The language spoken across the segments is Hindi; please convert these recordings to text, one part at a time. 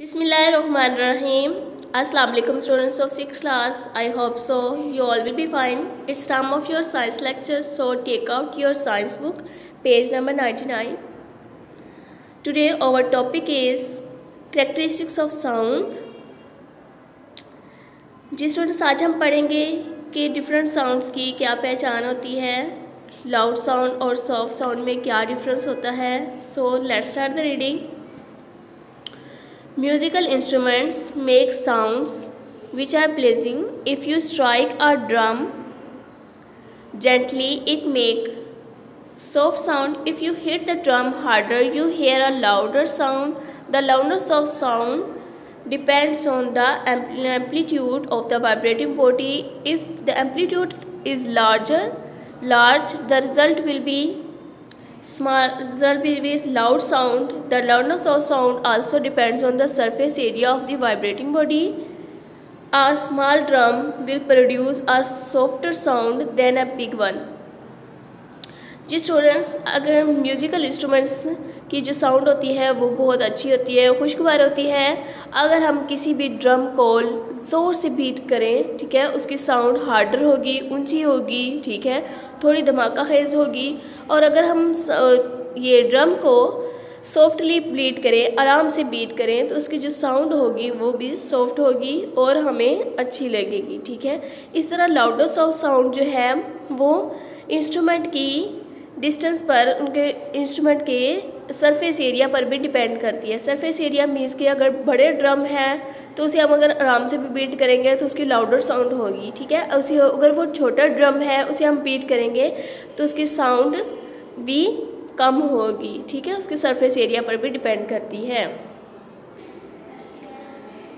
Bismillahirrahmanirrahim. Assalamu alaikum students of 6th class. I hope so. You all will be fine. It's time of your science lecture. So take out your science book, page number 99. Today our topic is characteristics of sound. जी स्टूडेंट्स आज हम पढ़ेंगे कि डिफरेंट साउंड्स की क्या पहचान होती है, लाउड साउंड और सॉफ्ट साउंड में क्या डिफरेंस होता है. So let's start the reading. Musical instruments make sounds which are pleasing. If you strike a drum gently, it makes soft sound. If you hit the drum harder, you hear a louder sound. The loudness of sound depends on the amplitude of the vibrating body. If the amplitude is large, the result will be loud sound. The loudness of sound also depends on the surface area of the vibrating body. A small drum will produce a softer sound than a big one. जी स्टूडेंट्स, अगर म्यूज़िकल इंस्ट्रूमेंट्स की जो साउंड होती है वो बहुत अच्छी होती है, खुशगवार होती है. अगर हम किसी भी ड्रम को ज़ोर से बीट करें, ठीक है, उसकी साउंड हार्डर होगी, ऊंची होगी, ठीक है, थोड़ी धमाका खेज होगी. और अगर हम ये ड्रम को सॉफ्टली बीट करें, आराम से बीट करें, तो उसकी जो साउंड होगी वो भी सॉफ्ट होगी और हमें अच्छी लगेगी. ठीक है, इस तरह लाउडनेस ऑफ साउंड जो है वो इंस्ट्रूमेंट की डिस्टेंस पर, उनके इंस्ट्रूमेंट के सरफेस एरिया पर भी डिपेंड करती है. सरफेस एरिया मीन्स कि अगर बड़े ड्रम है तो उसे हम अगर आराम से भी बीट करेंगे तो उसकी लाउडर साउंड होगी. ठीक है, उसी अगर वो छोटा ड्रम है उसे हम बीट करेंगे तो उसकी साउंड भी कम होगी. ठीक है, उसके सरफेस एरिया पर भी डिपेंड करती है.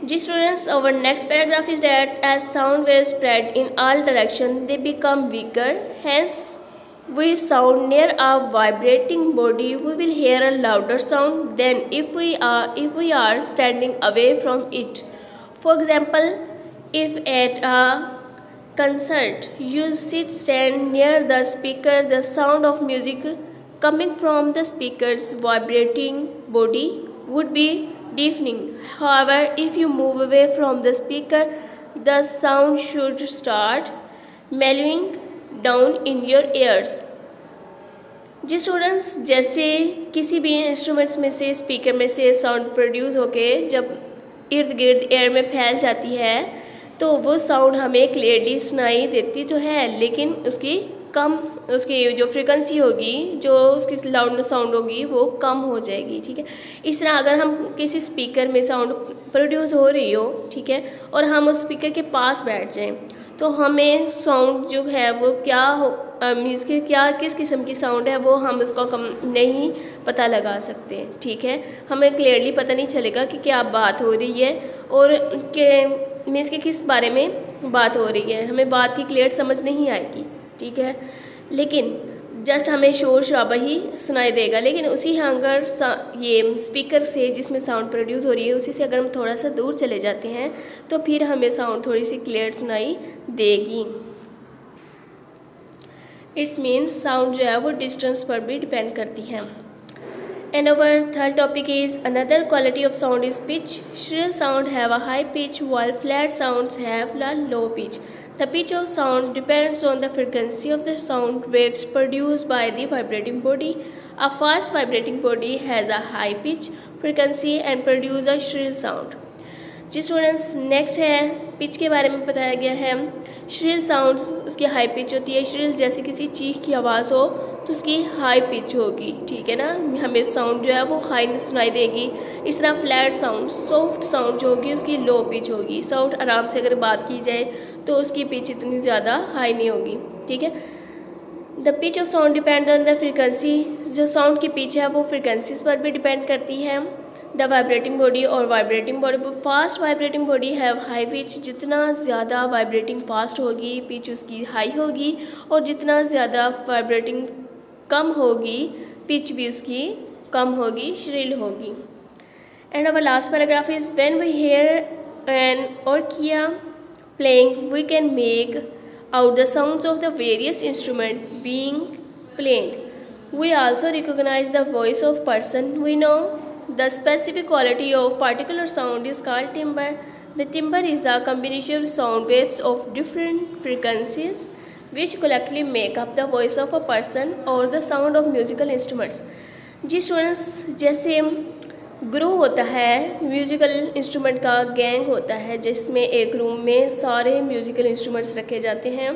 जी students, our next paragraph is that as sound waves spread in all directions, they become weaker. Hence, we sound near a vibrating body, we will hear a louder sound than if we are standing away from it. For example, if at a concert you stand near the speaker, the sound of music coming from the speaker's vibrating body would be deafening. However, if you move away from the speaker, the sound should start mellowing down in your ears. जी स्टूडेंट्स, जैसे किसी भी इंस्ट्रूमेंट्स में से, स्पीकर में से साउंड प्रोड्यूस होके जब इर्द गिर्द एयर में फैल जाती है तो वो साउंड हमें क्लियरली सुनाई देती तो है, लेकिन उसकी जो फ्रीक्वेंसी होगी, जो उसकी लाउडनेस साउंड होगी वो कम हो जाएगी. ठीक है, इस तरह अगर हम किसी स्पीकर में साउंड प्रोड्यूस हो रही हो, ठीक है, और हम उस स्पीकर के पास बैठ जाएं तो हमें साउंड जो है वो क्या हो, मीन्स कि क्या किस किस्म की साउंड है वो हम उसको कम नहीं पता लगा सकते. ठीक है, हमें क्लियरली पता नहीं चलेगा कि क्या बात हो रही है और के मीन्स कि किस बारे में बात हो रही है, हमें बात की क्लियर समझ नहीं आएगी. ठीक है, लेकिन जस्ट हमें शोर शराबा ही सुनाई देगा. लेकिन उसी अगर ये स्पीकर से जिसमें साउंड प्रोड्यूस हो रही है उसी से अगर हम थोड़ा सा दूर चले जाते हैं तो फिर हमें साउंड थोड़ी सी क्लियर सुनाई देगी. इट्स मीन्स साउंड जो है वो डिस्टेंस पर भी डिपेंड करती है. And our third topic is another quality of sound is pitch. Shrill sound have a high pitch while flat sounds have a low pitch. The pitch of sound depends on the frequency of the sound waves produced by the vibrating body. A fast vibrating body has a high pitch frequency and produce a shrill sound. जी स्टूडेंट्स, नेक्स्ट है पिच के बारे में बताया गया है. श्रिल साउंड्स उसकी हाई पिच होती है. श्रिल जैसे किसी चीख की आवाज़ हो तो उसकी हाई पिच होगी. ठीक है ना, हमें साउंड जो है वो हाई सुनाई देगी. इस तरह फ्लैट साउंड, सॉफ्ट साउंड जो होगी उसकी लो पिच होगी. सॉफ्ट आराम से अगर बात की जाए तो उसकी पिच इतनी ज़्यादा हाई नहीं होगी. ठीक है, the pitch of sound depend on the frequency. जो साउंड की पिच है वो फ्रिक्वेंसीज पर भी डिपेंड करती है. द वाइब्रेटिंग बॉडी और vibrating body, fast vibrating body have high pitch. जितना ज़्यादा वाइब्रेटिंग फास्ट होगी पिच उसकी हाई होगी, और जितना ज़्यादा वाइब्रेटिंग कम होगी पिच भी उसकी कम होगी, श्रिल होगी. And our last paragraph is when we hear an ऑर्किया playing we can make out the sounds of the various instrument being played. We also recognize the voice of person we know The specific quality of particular sound is called timbre. The timbre is the combination of sound waves of different frequencies which collectively make up the voice of a person or the sound of musical instruments. जी स्टूडेंट्स, जैसे ग्रुप होता है, म्यूज़िकल इंस्ट्रूमेंट का गैंग होता है जिसमें एक रूम में सारे म्यूज़िकल इंस्ट्रूमेंट्स रखे जाते हैं।